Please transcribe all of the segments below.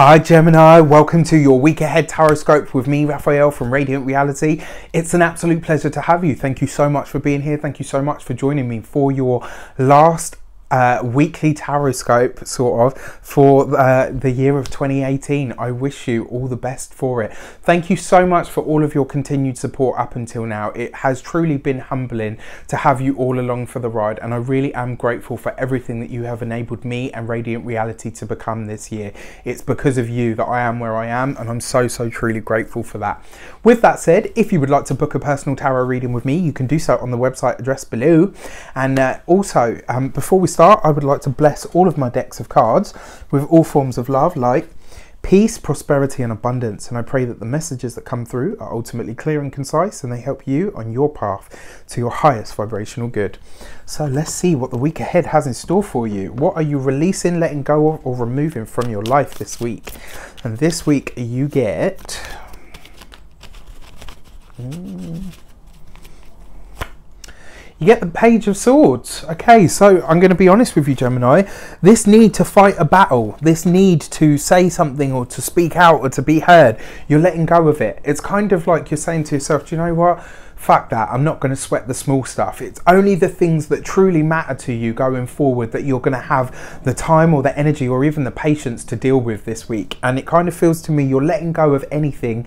Hi Gemini, welcome to your week ahead tarot with me, Raphael from Reydiant Reality. It's an absolute pleasure to have you. Thank you so much for being here. Thank you so much for joining me for your last weekly tarot sort of for the year of 2018. I wish you all the best for it. Thank you so much for all of your continued support up until now. It has truly been humbling to have you all along for the ride, and I really am grateful for everything that you have enabled me and Reydiant Reality to become this year. It's because of you that I am where I am, and I'm so truly grateful for that. With that said, if you would like to book a personal tarot reading with me, you can do so on the website address below. And also, before we start, I would like to bless all of my decks of cards with all forms of love, like peace, prosperity and abundance. And I pray that the messages that come through are ultimately clear and concise, and they help you on your path to your highest vibrational good. So let's see what the week ahead has in store for you. What are you releasing, letting go of, or removing from your life this week? And this week you get... You get the Page of Swords. Okay, so I'm going to be honest with you, Gemini. This need to fight a battle, this need to say something or to speak out or to be heard, you're letting go of it. It's kind of like you're saying to yourself, do you know what? Fuck that, I'm not going to sweat the small stuff. It's only the things that truly matter to you going forward that you're going to have the time or the energy or even the patience to deal with this week. And it kind of feels to me you're letting go of anything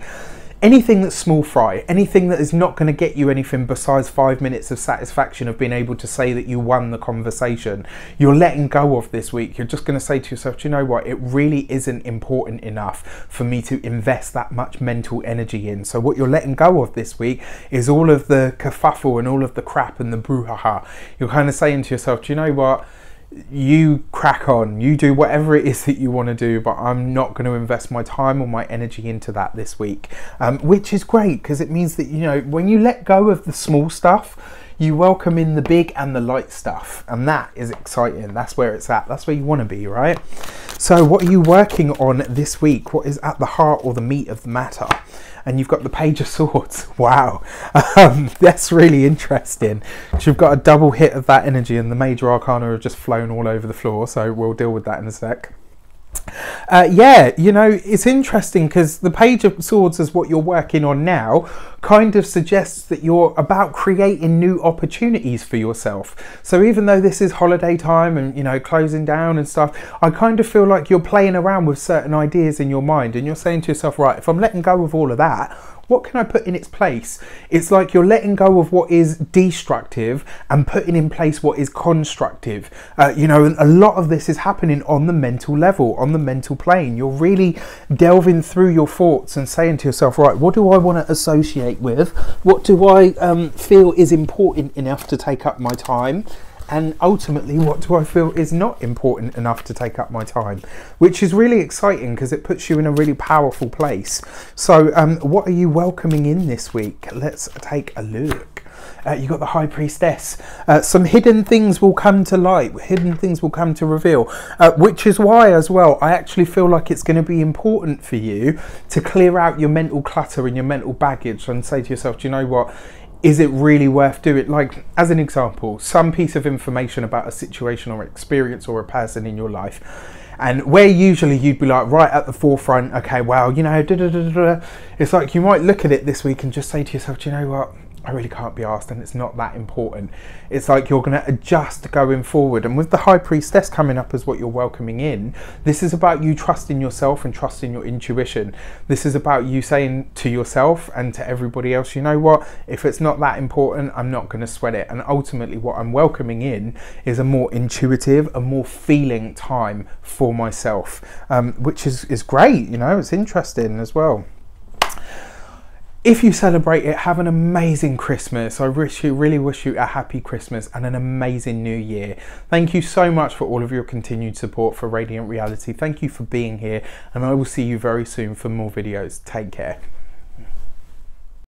that's small fry, anything that is not going to get you anything besides 5 minutes of satisfaction of being able to say that you won the conversation. You're letting go of this week. You're just going to say to yourself, do you know what? It really isn't important enough for me to invest that much mental energy in. So what you're letting go of this week is all of the kerfuffle and all of the crap and the brouhaha. You're kind of saying to yourself, do you know what? You crack on, you do whatever it is that you want to do, but I'm not going to invest my time or my energy into that this week, which is great, because it means that, you know, when you let go of the small stuff, you welcome in the big and the light stuff, and that is exciting. That's where it's at. That's where you want to be, right? So what are you working on this week? What is at the heart or the meat of the matter? And you've got the Page of Swords. Wow, that's really interesting. You've got a double hit of that energy, and the major arcana have just flown all over the floor, so we'll deal with that in a sec. Yeah, you know, it's interesting because the Page of Swords is what you're working on now, kind of suggests that you're about creating new opportunities for yourself. So even though this is holiday time and, you know, closing down and stuff, I kind of feel like you're playing around with certain ideas in your mind, and you're saying to yourself, right, if I'm letting go of all of that, what can I put in its place? It's like you're letting go of what is destructive and putting in place what is constructive. You know, and a lot of this is happening on the mental level, on the mental plane. You're really delving through your thoughts and saying to yourself, right, what do I want to associate with? What do I feel is important enough to take up my time? And ultimately, what do I feel is not important enough to take up my time? Which is really exciting because it puts you in a really powerful place. So what are you welcoming in this week? Let's take a look. You got the High Priestess. Some hidden things will come to light. Hidden things will come to reveal. Which is why as well, I actually feel like it's going to be important for you to clear out your mental clutter and your mental baggage and say to yourself, do you know what? Is it really worth doing? Like, as an example, some piece of information about a situation or experience or a person in your life, and where usually you'd be like right at the forefront, okay, well, you know, it's like you might look at it this week and just say to yourself, do you know what? I really can't be asked, and it's not that important. It's like you're going to adjust going forward. And with the High Priestess coming up as what you're welcoming in, this is about you trusting yourself and trusting your intuition. This is about you saying to yourself and to everybody else, you know what, if it's not that important, I'm not going to sweat it. And ultimately what I'm welcoming in is a more intuitive, a more feeling time for myself, which is great. You know, it's interesting as well. If you celebrate it, have an amazing Christmas. I really wish you a happy Christmas and an amazing new year. Thank you so much for all of your continued support for Reydiant Reality. Thank you for being here, and I will see you very soon for more videos. Take care.